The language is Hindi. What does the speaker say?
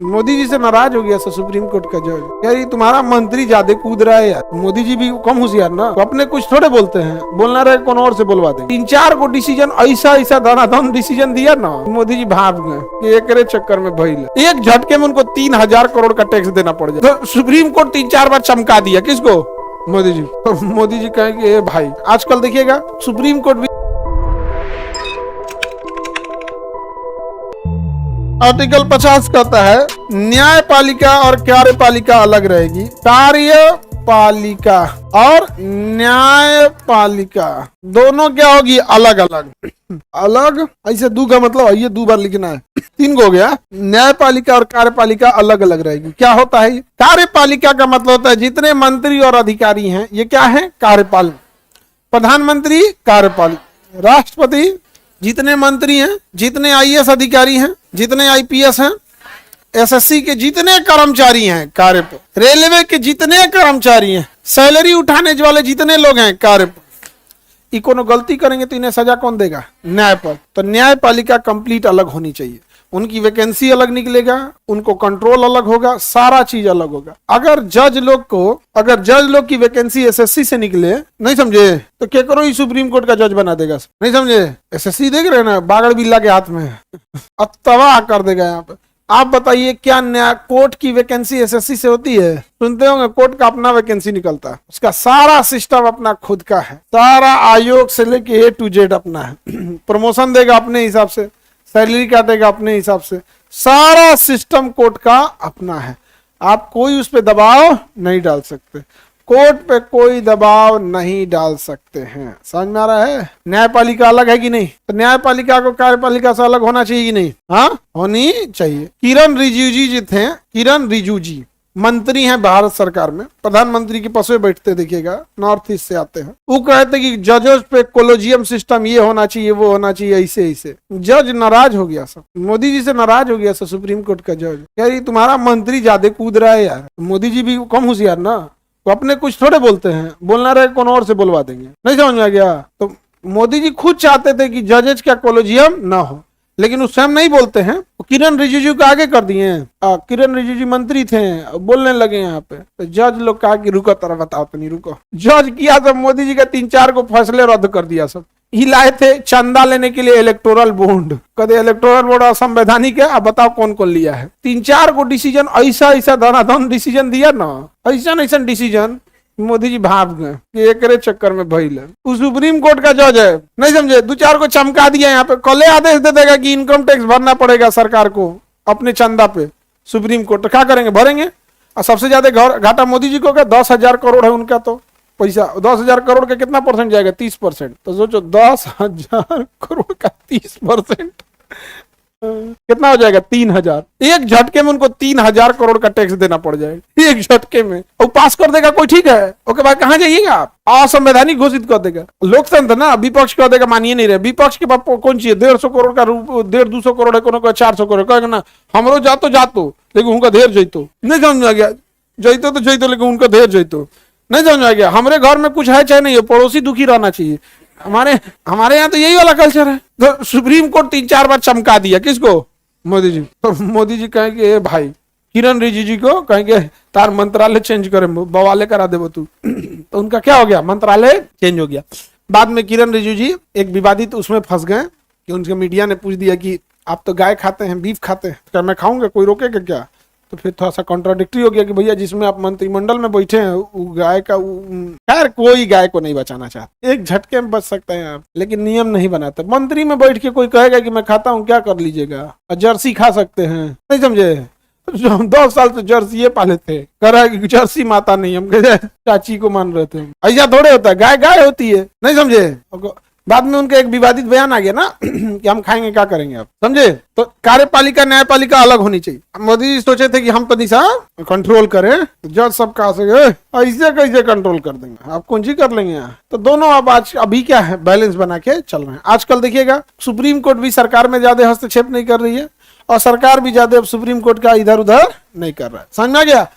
मोदी जी से नाराज हो गया सुप्रीम कोर्ट का जज। यार ये तुम्हारा मंत्री ज्यादा कूद रहा है यार। मोदी जी भी कम होशियार ना, तो अपने कुछ थोड़े बोलते हैं, बोलना रहे कौन और से बोलवा देंगे। 3-4 को डिसीजन ऐसा धनाधन डिसीजन दिया ना, मोदी जी भाग गए कि एक चक्कर में भइल। एक झटके में उनको 3000 करोड़ का टैक्स देना पड़ जाए। तो सुप्रीम कोर्ट 3-4 बार चमका दिया किसको? मोदी जी। तो मोदी जी कहेंगे भाई आजकल देखिएगा सुप्रीम कोर्ट भी आर्टिकल 50 कहता है न्यायपालिका और कार्यपालिका अलग रहेगी। कार्यपालिका और न्यायपालिका दोनों क्या होगी? अलग अलग। अलग ऐसे दो का मतलब ये 2 बार लिखना है, 3 को हो गया। न्यायपालिका और कार्यपालिका अलग अलग रहेगी। क्या होता है? कार्यपालिका का मतलब होता है जितने मंत्री और अधिकारी हैं ये क्या है? कार्यपाल। प्रधानमंत्री कार्यपाल, राष्ट्रपति, जितने मंत्री हैं, जितने आईएएस अधिकारी हैं, जितने आईपीएस हैं, एसएससी के जितने कर्मचारी हैं कार्य पर, रेलवे के जितने कर्मचारी हैं, सैलरी उठाने वाले जितने लोग हैं कार्य पर, ये कोनो गलती करेंगे तो इन्हें सजा कौन देगा? न्यायपाल। तो न्यायपालिका कंप्लीट अलग होनी चाहिए। उनकी वैकेंसी अलग निकलेगा, उनको कंट्रोल अलग होगा, सारा चीज अलग होगा। अगर जज लोग की वैकेंसी एसएससी से निकले, नहीं समझे, तो क्या करो ही सुप्रीम कोर्ट का जज बना देगा। नहीं समझे? एसएससी देख रहे हैं ना, बागड़ बिल्ला के हाथ में है, अब तबाह कर देगा यहाँ पे। आप बताइए क्या न्याय कोर्ट की वैकेंसी एसएससी से होती है? सुनते होंगे कोर्ट का अपना वैकेंसी निकलता है, उसका सारा सिस्टम अपना खुद का है, सारा आयोग से लेके A to Z अपना है। प्रमोशन देगा अपने हिसाब से, सैलरी काटेगा अपने हिसाब से, सारा सिस्टम कोर्ट का अपना है। आप कोई उस पर दबाव नहीं डाल सकते, कोर्ट पे कोई दबाव नहीं डाल सकते हैं। समझ में आ रहा है? न्यायपालिका अलग है कि नहीं? तो न्यायपालिका को कार्यपालिका से अलग होना चाहिए कि नहीं? हाँ, होनी चाहिए। किरण रिजिजू जी थे, किरण रिजिजू जी मंत्री हैं भारत सरकार में, प्रधानमंत्री के पसवे बैठते देखिएगा, नॉर्थ ईस्ट से आते हैं। वो कहते कि जजों पे कोलोजियम सिस्टम ये होना चाहिए, वो होना चाहिए, ऐसे। जज नाराज हो गया सब, मोदी जी से नाराज हो गया सब सुप्रीम कोर्ट का जज। यार ये तुम्हारा मंत्री ज्यादा कूद रहा है यार। मोदी जी भी कम होशियार ना, वो अपने कुछ थोड़े बोलते हैं, बोलना रहे कौन और से बोलवा देंगे। नहीं समझ में आ गया? तो मोदी जी खुद चाहते थे कि जजेज का कोलोजियम ना हो, लेकिन उस टाइम नहीं बोलते हैं। किरण रिजिजू को आगे कर दिए हैं। किरण रिजिजू मंत्री थे, बोलने लगे यहाँ पे, तो जज लोग कहा कि रुको तरह बताओ तो नहीं रुको। जज किया सब, मोदी जी का 3-4 को फैसले रद्द कर दिया सब। हिलाए थे चंदा लेने के लिए इलेक्टोरल बॉन्ड, कदे इलेक्टोरल बॉन्ड असंवैधानिक है, अब बताओ कौन कौन लिया है। 3-4 को डिसीजन ऐसा धनाधन डिसीजन दिया ना, ऐसा डिसीजन, मोदी जी भाग गए कि एक चक्कर में भइल है। वो सुप्रीम कोर्ट का जज है, नहीं समझे, 2-4 को चमका दिया यहाँ पे। कल आदेश दे देगा कि इनकम टैक्स भरना पड़ेगा सरकार को अपने चंदा पे। सुप्रीम कोर्ट क्या करेंगे? भरेंगे। और सबसे ज्यादा घाटा मोदी जी को क्या? 10,000 करोड़ है उनका तो पैसा। 10,000 करोड़ का कितना परसेंट जाएगा? 30%। तो सोचो 10,000 करोड़ का 30% कितना हो जाएगा? 3,000। एक झटके में उनको 3,000 करोड़ का टैक्स देना पड़ जाएगा, एक झटके में। और पास कर देगा कोई, ठीक है, ओके भाई कहाँ जाइएगा आप? असंवैधानिक घोषित कर देगा। लोकतंत्र ना, विपक्ष कर देगा मानिए नहीं रहे। विपक्ष के पास कौन चाहिए? 150 करोड़ का 150-200 करोड़ है, कोनो 400 करोड़ कहेगा ना, हमरो जातो लेकिन उनका धेर जैतो। नहीं समझ आ गया? जैतो तो जैतो, लेकिन उनका धेर जैतो। नहीं समझ आ गया? हमारे घर में कुछ है चाहे नहीं है, पड़ोसी दुखी रहना चाहिए। हमारे यहाँ तो यही वाला कल्चर है। तो सुप्रीम कोर्ट 3-4 बार चमका दिया किसको? मोदी जी। तो मोदी जी कहेंगे भाई किरण रिजिजू को कहेंगे तार मंत्रालय चेंज करे, बवाले करा दे तू। तो उनका क्या हो गया? मंत्रालय चेंज हो गया। बाद में किरण रिजिजू जी एक विवादित उसमें फंस गए कि उनके मीडिया ने पूछ दिया कि आप तो गाय खाते हैं, बीफ खाते हैं, क्या मैं खाऊंगा, कोई रोकेगा क्या? तो फिर थोड़ा सा कॉन्ट्राडिक्टरी हो गया कि भैया जिसमें आप मंत्रिमंडल में बैठे हैं वो गाय का, खैर कोई गाय को नहीं बचाना चाहता, एक झटके में बच सकते हैं आप, लेकिन नियम नहीं बनाते। मंत्री में बैठ के कोई कहेगा कि मैं खाता हूँ, क्या कर लीजिएगा? जर्सी खा सकते हैं, नहीं समझे? जो हम 10 साल से जर्सी ये पाले थे, कह रहा है कि जर्सी माता नहीं, हम चाची को मान रहे थे। ऐसा थोड़े होता है, गाय गाय होती है, नहीं समझे? बाद में उनका एक विवादित बयान आ गया ना कि हम खाएंगे क्या करेंगे आप, समझे? तो कार्यपालिका न्यायपालिका अलग होनी चाहिए। मोदी जी सोचे थे कि हम तो निशा कंट्रोल करें, तो जज सब कहा से ऐसे कैसे कंट्रोल कर देंगे, आप कौन सी कर लेंगे यहाँ? तो दोनों अब अभी क्या है, बैलेंस बना के चल रहे हैं। आजकल देखिएगा सुप्रीम कोर्ट भी सरकार में ज्यादा हस्तक्षेप नहीं कर रही है, और सरकार भी ज्यादा अब सुप्रीम कोर्ट का इधर उधर नहीं कर रहा है। समझ में आ गया?